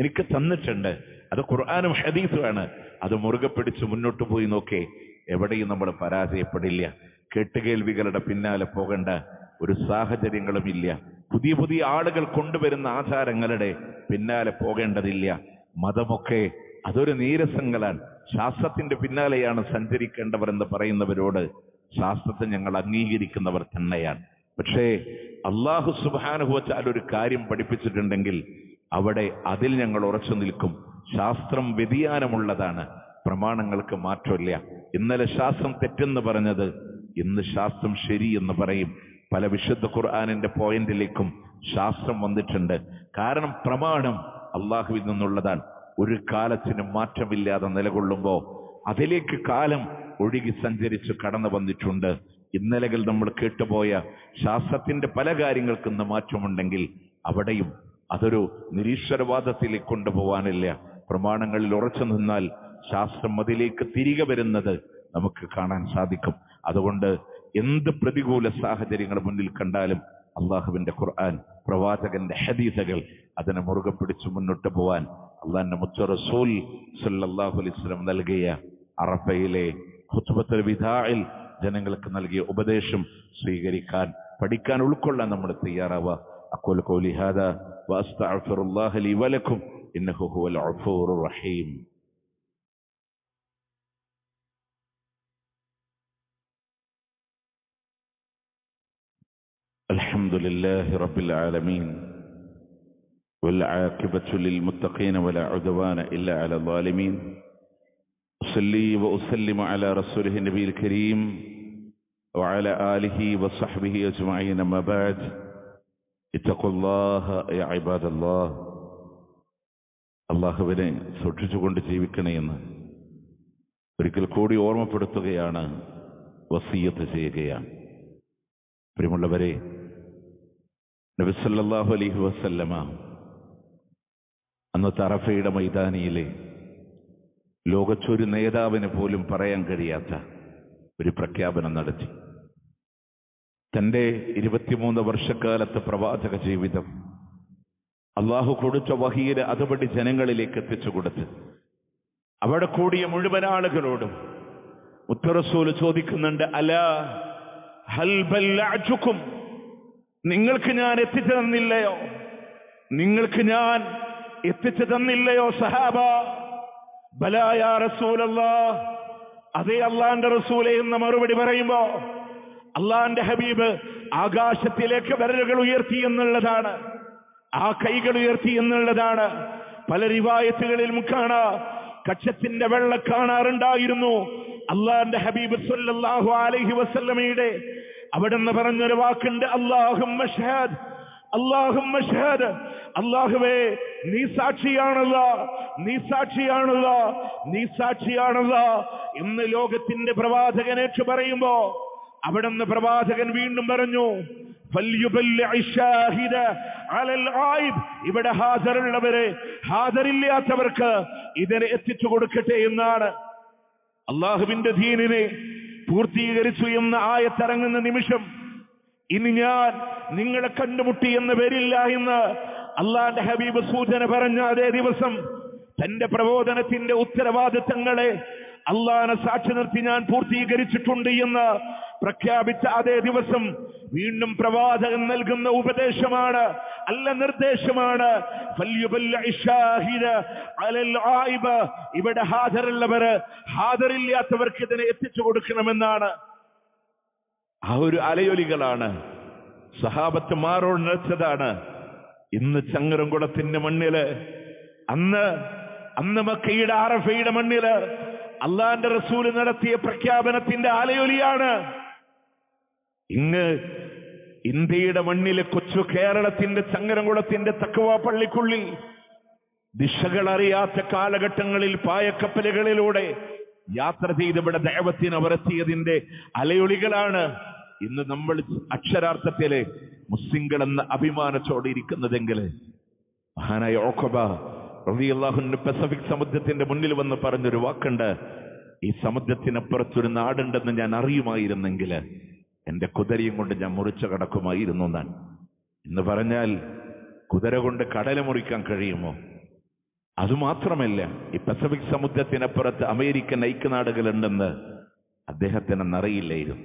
എനിക്ക് തന്നിട്ടുണ്ട്. അത് ഖുർആനും ഹദീസുമാണ്. അത് മുറുകെ പിടിച്ച് മുന്നോട്ട് പോയി നോക്കേ, എവിടെയും നമ്മൾ പരാജയപ്പെടില്ല. കേട്ടുകേൾവികളുടെ പിന്നാലെ പോകേണ്ട ഒരു സാഹചര്യങ്ങളും ഇല്ല. പുതിയ പുതിയ ആളുകൾ കൊണ്ടുവരുന്ന ആചാരങ്ങളുടെ പിന്നാലെ പോകേണ്ടതില്ല. മതമൊക്കെ അതൊരു നീരസങ്ങളാണ്. ശാസ്ത്രത്തിന്റെ പിന്നാലെയാണ് സഞ്ചരിക്കേണ്ടവർ എന്ന് പറയുന്നവരോട് ശാസ്ത്രത്തെ ഞങ്ങൾ അംഗീകരിക്കുന്നവർ തന്നെയാണ്. പക്ഷേ അല്ലാഹു സുബ്ഹാനഹു വ തആല ഒരു കാര്യം പഠിപ്പിച്ചിട്ടുണ്ടെങ്കിൽ അവിടെ അതിൽ ഞങ്ങൾ ഉറച്ചു നിൽക്കും. ശാസ്ത്രം വ്യതിയാനമുള്ളതാണ്, പ്രമാണങ്ങൾക്ക് മാറ്റമില്ല. ഇന്നലെ ശാസ്ത്രം തെറ്റെന്ന് പറഞ്ഞത് ഇന്ന് ശാസ്ത്രം ശരി എന്ന് പറയും. പല വിശുദ്ധ ഖുർആനിന്റെ പോയിന്റിലേക്കും ശാസ്ത്രം വന്നിട്ടുണ്ട്. കാരണം പ്രമാണം അള്ളാഹുവിൽ നിന്നുള്ളതാണ്. ഒരു കാലത്തിന് മാറ്റമില്ലാതെ നിലകൊള്ളുമ്പോ അതിലേക്ക് കാലം ഒഴുകി സഞ്ചരിച്ച് കടന്നു വന്നിട്ടുണ്ട്. ഇന്നലകൾ നമ്മൾ കേട്ടുപോയ ശാസ്ത്രത്തിന്റെ പല കാര്യങ്ങൾക്കും ഇന്ന് മാറ്റമുണ്ടെങ്കിൽ അവിടെയും അതൊരു നിരീശ്വരവാദത്തിലേക്ക് കൊണ്ടുപോകാനില്ല. പ്രമാണങ്ങളിൽ ഉറച്ചു നിന്നാൽ ശാസ്ത്രം അതിലേക്ക് തിരികെ വരുന്നത് നമുക്ക് കാണാൻ സാധിക്കും. അതുകൊണ്ട് എന്ത് പ്രതികൂല സാഹചര്യങ്ങൾ മുന്നിൽ കണ്ടാലും അള്ളാഹുവിന്റെ ഖുർആൻ, പ്രവാചകന്റെ ഹദീസുകൾ, അതിനെ മുറുകെ പിടിച്ച് മുന്നോട്ട് പോവാൻ അള്ളാഹിന്റെ മുത്ത റസൂൽ സല്ലല്ലാഹു അലൈഹി വസല്ലം നൽകിയ അറഫയിലെ ഖുത്ബത്തുൽ വിദാഇൽ ജനങ്ങൾക്ക് നൽകിയ ഉപദേശം സ്വീകരിക്കാൻ, പഠിക്കാൻ, ഉൾക്കൊള്ളാൻ നമ്മൾ തയ്യാറാവുക. അഖൂലു ഖൗലി ഹാദാ വഅസ്തഗ്ഫിറുല്ലാഹ ലി വലക്കും ഇന്നഹു ഹുവൽ ഗഫൂറുർ റഹീം. അൽഹംദുലില്ലാഹി റബ്ബിൽ ആലമീൻ والعاقبة للمتقين ولا عدوان إلا على الظالمين. أصلي وأسلم على رسوله النبي الكريم وعلى آله وصحبه أجمعين. أما بعد، اتقوا الله يا عباد الله. അള്ളാഹുവിനെ സൂക്ഷിച്ചുകൊണ്ട് ജീവിക്കണമെന്ന് ഒരിക്കൽ കൂടി ഓർമ്മപ്പെടുത്തുകയാണ്, വസിയ്യത്ത് ചെയ്യുകയാണ്. പ്രിയമുള്ളവരെ, നബി സല്ലല്ലാഹു അലൈഹി വസല്ലമ അന്നത്തെ അറഫയുടെ മൈതാനിയിലെ ലോകത്തൊരു നേതാവിന് പോലും പറയാൻ കഴിയാത്ത ഒരു പ്രഖ്യാപനം നടത്തി. തന്റെ 23 വർഷക്കാലത്തെ പ്രവാചക ജീവിതം അള്ളാഹു കൊടുത്ത വഹിയിലെ അതുപടി ജനങ്ങളിലേക്ക് എത്തിച്ചു കൊടുത്ത് അവിടെ കൂടിയ മുഴുവൻ ആളുകളോടും മുത്തറസൂല് ചോദിക്കുന്നുണ്ട്, അലാ ഹൽ ബല്ലഅതുകും, നിങ്ങൾക്ക് ഞാൻ എത്തിച്ചു തന്നില്ലയോ? നിങ്ങൾക്ക് ഞാൻ എത്തിച്ചു തന്നില്ലയോ സഹാബ? ബലാ യാ റസൂലല്ലാഹ്, അതേ അള്ളാന്റെ റസൂലേ എന്ന മറുപടി പറയുമ്പോ അള്ളാന്റെ ഹബീബ് ആകാശത്തിലേക്ക് വിരലുകൾ ഉയർത്തി എന്നുള്ളതാണ്, ആ കൈകൾ ഉയർത്തി എന്നുള്ളതാണ്. പല റിവായത്തുകളിലും കാണാം, കക്ഷത്തിന്റെ വെള്ള കാണാറുണ്ടായിരുന്നു. അള്ളാന്റെ ഹബീബ് സല്ലല്ലാഹു അലൈഹി വസല്ലമയുടെ അവിടെന്ന് പറഞ്ഞൊരു വാക്കുണ്ട്, അല്ലാഹുമ്മ ഷഹദ്, അല്ലാഹുമ്മ ഷഹദ്, അല്ലാഹുവേ നീ സാക്ഷിയാണല്ലോ, നീ സാക്ഷിയാണല്ലോ, നീ ആണല്ലോ എന്ന് ലോകത്തിന്റെ പ്രവാചകനേറ്റു പറയുമ്പോ അവിടുന്ന് പ്രവാചകൻ വീണ്ടും പറഞ്ഞു, ഇവിടെ ഹാജറുള്ളവരെ ഹാജറില്ലാത്തവർക്ക് ഇതിനെ എത്തിച്ചു കൊടുക്കട്ടെ എന്നാണ്. അള്ളാഹുവിന്റെ ദീനിനെ പൂർത്തീകരിച്ചു എന്ന ആയത്തിറങ്ങുന്ന നിമിഷം ഇനി ഞാൻ നിങ്ങളെ കണ്ടുമുട്ടി എന്ന് വരില്ല എന്ന് അള്ളാന്റെ ഹബീബ് സൂചന പറഞ്ഞ അതേ ദിവസം തന്റെ പ്രബോധനത്തിന്റെ ഉത്തരവാദിത്തങ്ങളെ അള്ളാനെ സാക്ഷി നിർത്തി ഞാൻ പൂർത്തീകരിച്ചിട്ടുണ്ട് എന്ന് പ്രഖ്യാപിച്ച അതേ ദിവസം വീണ്ടും പ്രവാചകൻ നൽകുന്ന ഉപദേശമാണ്, അല്ല നിർദ്ദേശമാണ്, ഇവിടെ ഹാജറുള്ളവര് ഹാജറില്ലാത്തവർക്ക് ഇതിനെ എത്തിച്ചു കൊടുക്കണമെന്നാണ്. ആ ഒരു അലയൊലികളാണ് സഹാബത്ത് മാറോട് നിറച്ചതാണ്. ഇന്ന് ചങ്ങരംകുളത്തിന്റെ മണ്ണില്, അന്ന് മക്കയുടെ അറഫയുടെ മണ്ണില് അള്ളാന്റെ റസൂല് നടത്തിയ പ്രഖ്യാപനത്തിന്റെ അലയൊലിയാണ്. ഇങ്ങ് ഇന്ത്യയുടെ മണ്ണിലെ കൊച്ചു കേരളത്തിന്റെ ചങ്ങരംകുളത്തിന്റെ തക്കവ പള്ളിക്കുള്ളിൽ ദിശകൾ അറിയാത്ത കാലഘട്ടങ്ങളിൽ പായക്കപ്പലുകളിലൂടെ യാത്ര ചെയ്ത് ഇവിടെ ദഅവത്തിന് അവർ എത്തിയതിന്റെ അലയൊളികളാണ് ഇന്ന് നമ്മൾ അക്ഷരാർത്ഥത്തിലെ മുസ്ലിങ്ങൾ എന്ന അഭിമാനത്തോടെ ഇരിക്കുന്നതെങ്കിൽ മഹാനായ ഉഖബ റളിയല്ലാഹു അൻഹു പസഫിക് സമുദ്രത്തിന്റെ മുന്നിൽ വന്ന് പറഞ്ഞൊരു വാക്കുണ്ട്, ഈ സമുദ്രത്തിനപ്പുറത്തൊരു നാടുണ്ടെന്ന് ഞാൻ അറിയുമായിരുന്നെങ്കിൽ എന്റെ കുതിരയും കൊണ്ട് ഞാൻ മുറിച്ചു കടക്കുമായിരുന്നു എന്നാണ്. എന്ന് പറഞ്ഞാൽ കുതിര കൊണ്ട് കടല മുറിക്കാൻ കഴിയുമോ? അതുമാത്രമല്ല, ഈ പസഫിക് സമുദ്രത്തിനപ്പുറത്ത് അമേരിക്കൻ ഐക്യനാടുകളുണ്ടെന്ന് അദ്ദേഹത്തിന് അറിയില്ലായിരുന്നു.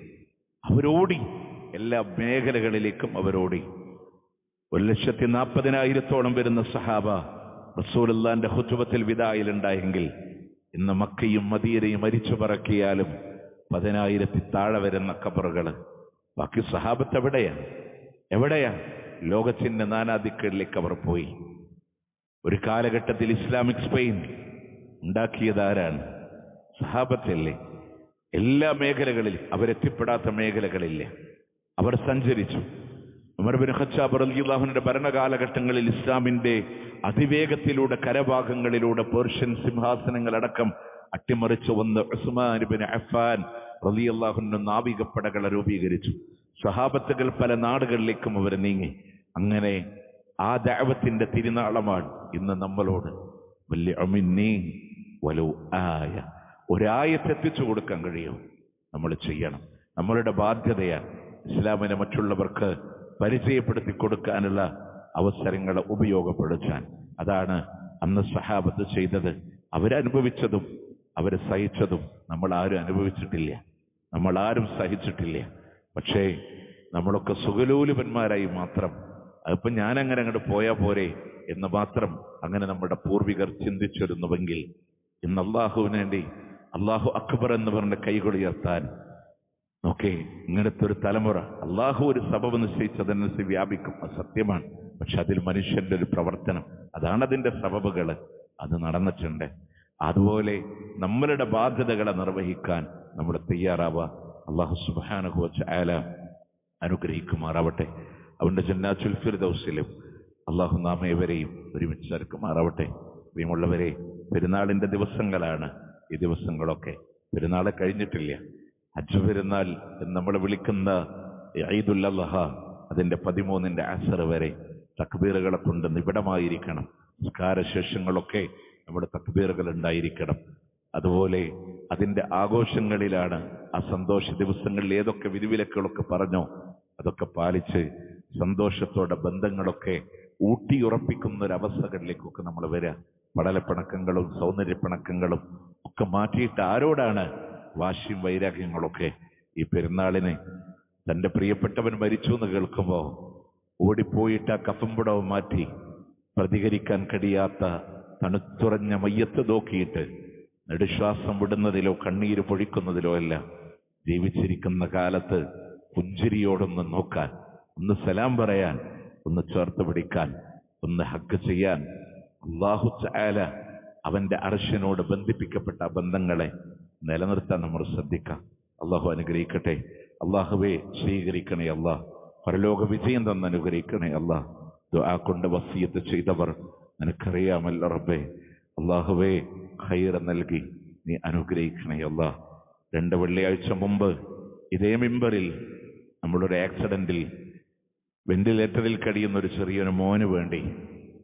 അവരോടി, എല്ലാ മേഖലകളിലേക്കും അവരോടി. 140,000-ഓളം വരുന്ന സഹാബ റസൂലുള്ളാഹിന്റെ ഖുതുബത്തുൽ വിദായിൽ ഉണ്ടായെങ്കിൽ ഇന്ന് മക്കയും മദീനയും മരിച്ചു പറക്കിയാലും 10,000 താഴെ വരുന്ന ഖബറുകൾ. ബാക്കി സഹാബത്ത് എവിടെയാ? ലോകത്തിന്റെ നാനാദിക്കുകളിലേക്ക് അവർ പോയി. ഒരു കാലഘട്ടത്തിൽ ഇസ്ലാമിക് സ്പെയിൻ ഉണ്ടാക്കിയതാരാണ്? സഹാബത്തല്ലേ. എല്ലാ മേഖലകളിലും അവരെത്തിപ്പെടാത്ത മേഖലകളില്ല, അവർ സഞ്ചരിച്ചു. ഉമർ ബിൻ ഖത്താബ് റളിയല്ലാഹു അൻഹുവിന്റെ ഭരണകാലഘട്ടങ്ങളിൽ ഇസ്ലാമിന്റെ അതിവേഗത്തിലൂടെ കരഭാഗങ്ങളിലൂടെ പേർഷ്യൻ സിംഹാസനങ്ങളടക്കം അട്ടിമറിച്ചു വന്ന് ഉസ്മാൻ ബിൻ അഫ്ഫാൻ റളിയല്ലാഹു അൻഹു നാവികപ്പടകളെ രൂപീകരിച്ചു. സ്വഹാബത്തുകൾ പല നാടുകളിലേക്കും അവർ നീങ്ങി. അങ്ങനെ ആ ദഅവത്തിന്റെ തിരുനാളമാണ് ഇന്ന് നമ്മളോട് ഒരായത്തെത്തിച്ചു കൊടുക്കാൻ കഴിയും. നമ്മൾ ചെയ്യണം. നമ്മളുടെ ബാധ്യതയാണ് ഇസ്ലാമിനെ മറ്റുള്ളവർക്ക് പരിചയപ്പെടുത്തി കൊടുക്കാനുള്ള അവസരങ്ങളെ ഉപയോഗപ്പെടുത്താൻ. അതാണ് അന്ന് സഹാബത്ത് ചെയ്തത്. അവരനുഭവിച്ചതും അവർ സഹിച്ചതും നമ്മൾ ആരും അനുഭവിച്ചിട്ടില്ല, നമ്മൾ ആരും സഹിച്ചിട്ടില്ല. പക്ഷേ നമ്മളൊക്കെ സുഖലോലുപന്മാരായി മാത്രം, അതിപ്പം ഞാനങ്ങനെ അങ്ങോട്ട് പോയാൽ പോരെ എന്ന് മാത്രം അങ്ങനെ നമ്മുടെ പൂർവികർ ചിന്തിച്ചിരുന്നുവെങ്കിൽ ഇന്ന് അള്ളാഹുവിന് വേണ്ടി അള്ളാഹു അക്ബർ എന്ന് പറഞ്ഞ കൈകൾ ഉയർത്താൻ നോക്കേ, ഇങ്ങനത്തെ ഒരു തലമുറ അള്ളാഹു ഒരു സബബ് നിശ്ചയിച്ചതനുസരിച്ച് വ്യാപിക്കും, അത് സത്യമാണ്. പക്ഷെ അതിൽ മനുഷ്യന്റെ ഒരു പ്രവർത്തനം, അതാണ് അതിന്റെ സബബുകൾ, അത് നടന്നിട്ടുണ്ട്. അതുപോലെ നമ്മളുടെ ബാധ്യതകളെ നിർവഹിക്കാൻ നമ്മൾ തയ്യാറാവുക. അള്ളാഹു സുബ്ഹാനഹു വ തആല അനുഗ്രഹിക്കുമാറാവട്ടെ. അവന്റെ ജന്നാത്തുൽ ഫിർദൗസിലും അള്ളാഹു നാം ഏവരെയും ഒരുമിച്ച് ചേർക്കുമാറാവട്ടെ. പ്രിയമുള്ളവരെ, പെരുന്നാളിന്റെ ദിവസങ്ങളാണ് ഈ ദിവസങ്ങളൊക്കെ. പെരുന്നാളെ കഴിഞ്ഞിട്ടില്ല. ഹജ്ജ് പെരുന്നാൾ എന്ന് നമ്മൾ വിളിക്കുന്ന ഈദുൽ അദ്ഹ, അതിന്റെ 13-ന്റെ അസർ വരെ തക്ബീറുകളെ കൊണ്ട് നിബിഡമായിരിക്കണം. നിസ്കാരശേഷങ്ങളൊക്കെ നമ്മുടെ തക്ബീറുകൾ ഉണ്ടായിരിക്കണം. അതുപോലെ അതിന്റെ ആഘോഷങ്ങളിലാണ്, ആ സന്തോഷ ദിവസങ്ങളിൽ ഏതൊക്കെ വിധിവിലക്കുകളൊക്കെ പറഞ്ഞോ അതൊക്കെ പാലിച്ച് സന്തോഷത്തോടെ ബന്ധങ്ങളൊക്കെ ഊട്ടിയുറപ്പിക്കുന്ന ഒരവസ്ഥകളിലേക്കൊക്കെ നമ്മൾ വരിക. പടലപ്പിണക്കങ്ങളും സൗന്ദര്യപ്പിണക്കങ്ങളും ഒക്കെ മാറ്റിയിട്ട് ആരോടാണ് വാശിയും വൈരാഗ്യങ്ങളൊക്കെ? ഈ പെരുന്നാളിന് തന്റെ പ്രിയപ്പെട്ടവൻ മരിച്ചു എന്ന് കേൾക്കുമ്പോ ഓടിപ്പോയിട്ട് ആ കഫംപുടവ് മാറ്റി പ്രതികരിക്കാൻ കഴിയാത്ത തണുത്തുറഞ്ഞ മയ്യത്ത് നോക്കിയിട്ട് നെടുശ്വാസം വിടുന്നതിലോ കണ്ണീര് പൊഴിക്കുന്നതിലോ അല്ല, ജീവിച്ചിരിക്കുന്ന കാലത്ത് പുഞ്ചിരിയോടൊന്ന് നോക്കാൻ, ഒന്ന് സലാം പറയാൻ, ഒന്ന് ചേർത്ത് പിടിക്കാൻ, ഒന്ന് ഹഗ് ചെയ്യാൻ, അല്ലാഹു തആല അവന്റെ അർശിനോട് ബന്ധിപ്പിക്കപ്പെട്ട ബന്ധങ്ങളെ നിലനിർത്താൻ നമ്മൾ ശ്രദ്ധിക്കാം. അള്ളാഹു അനുഗ്രഹിക്കട്ടെ. അള്ളാഹുവേ സ്വീകരിക്കണേ അല്ലാഹ്. പരലോക വിജയം തന്ന് അനുഗ്രഹിക്കണേ അല്ലാഹ്. ദുആ കൊണ്ട് വസിയത്ത് ചെയ്തവർ നിനക്കറിയാമല്ലോ റബ്ബേ. അള്ളാഹുവേ ഖൈർ നൽകി നീ അനുഗ്രഹിക്കണേ അല്ലാഹ്. 2 വെള്ളിയാഴ്ച മുമ്പ് ഇതേ മിമ്പറിൽ നമ്മളൊരു ആക്സിഡന്റിൽ വെന്റിലേറ്ററിൽ കഴിയുന്ന ഒരു ചെറിയൊരു മോന് വേണ്ടി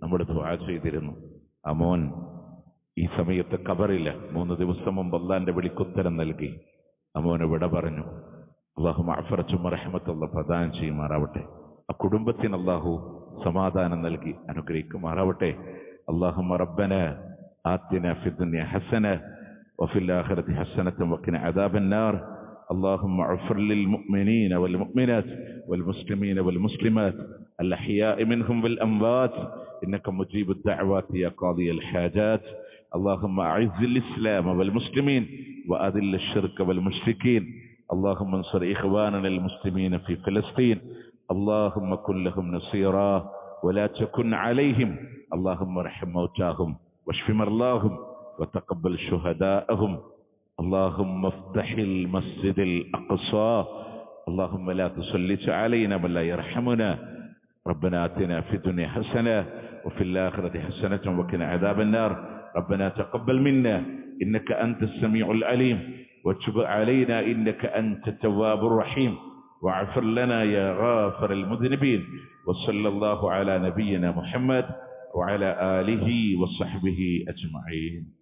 നമ്മൾ ദുആ ചെയ്തിരുന്നു. ആ മോൻ ഈ സമയത്ത് ഖബറില്ല. 3 ദിവസം മുമ്പ് അല്ലാഹുവിന്റെ വിളിക്കുത്തരം നൽകി ആ മോന് വിട പറഞ്ഞു. അല്ലാഹു മഅഫറത്തും റഹ്മത്തും പ്രദാനം ചെയ്യുമാറാവട്ടെ. ആ കുടുംബത്തിന് അല്ലാഹു സമാധാനം നൽകി അനുഗ്രഹിക്കുമാറാവട്ടെ. അല്ലാഹുമ്മ റബ്ബന ആതിനാ ഫിദ്ദുനിയ ഹസന വഫിൽ ആഖിറതി ഹസനത വഖിന അദാബന്നാർ. اللهم اغفر للمؤمنين والمؤمنات والمسلمين والمسلمات الأحياء منهم والأموات إنك مجيب الدعوات يا قاضي الحاجات. اللهم أعز الإسلام والمسلمين وأذل الشرك والمشركين. اللهم انصر إخواننا المسلمين في فلسطين. اللهم كن لهم نصيرا ولا تكن عليهم. اللهم ارحم موتاهم واشف مرضاهم وتقبل شهداءهم. اللهم افتح المسجد الأقصى. اللهم لا تسلط علينا من لا يرحمنا ربنا آتنا في الدنيا حسنة وفي الآخرة حسنة وقنا عذاب النار ربنا تقبل منا إنك أنت السميع العليم وتب علينا إنك أنت التواب الرحيم واغفر لنا يا غافر المذنبين وصلى الله على نبينا محمد وعلى آله وصحبه أجمعين.